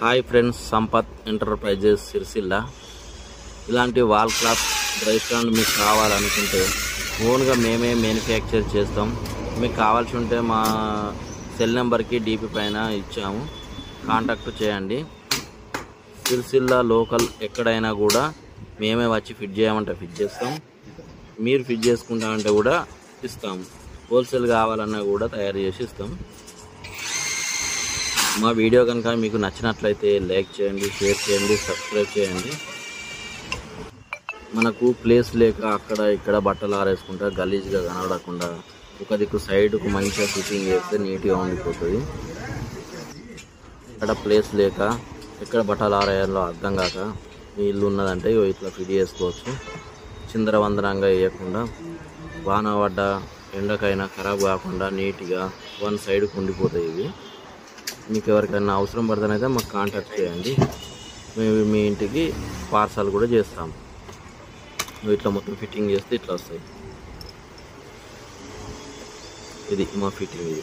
Hi friends, Sampath enterprises Sircilla. ఇలాంటి wall cloth dry stand మీకు కావాలనుకుంటే ఓన్గా మేమే మ్యానుఫ్యాక్చర్ చేస్తాం. మీకు కావాల్సి ఉంటే మా సెల్ నెంబర్కి డీపీ పైన ఇచ్చాము, కాంటాక్ట్ చేయండి. సిరిసిల్ల లోకల్ ఎక్కడైనా కూడా మేమే వచ్చి ఫిట్ చేయమంటే ఫిట్ చేస్తాం, మీరు ఫిట్ చేసుకుంటామంటే కూడా ఇస్తాం. హోల్సేల్ కావాలన్నా కూడా తయారు చేసి ఇస్తాం. మా వీడియో కనుక మీకు నచ్చినట్లయితే లైక్ చేయండి, షేర్ చేయండి, సబ్స్క్రైబ్ చేయండి. మనకు ప్లేస్ లేక అక్కడ ఇక్కడ బట్టలు ఆరేసుకుంటా గలీజ్గా కనబడకుండా ఒక దిక్కు సైడ్కు మంచిగా ఫిట్టింగ్ చేస్తే నీట్గా ఉండిపోతుంది. అక్కడ ప్లేస్ లేక ఎక్కడ బట్టలు ఆరేయాలో అర్థం కాక మీ ఇల్లు ఉన్నదంటే ఇట్లా ఫిట్ చేసుకోవచ్చు. చిందరవందరంగా వేయకుండా వాన పడ్డ ఎండకైనా ఖరాబ్ కాకుండా నీట్గా వన్ సైడ్కి ఉండిపోతాయి. ఇవి మీకు ఎవరికైనా అవసరం పడుతుందైతే మాకు కాంటాక్ట్ చేయండి, మేము మీ ఇంటికి పార్సల్ కూడా చేస్తాం. ఇట్లా మొత్తం ఫిట్టింగ్ చేస్తే ఇట్లా వస్తాయి. ఇది మా ఫిట్టింగ్. ఇది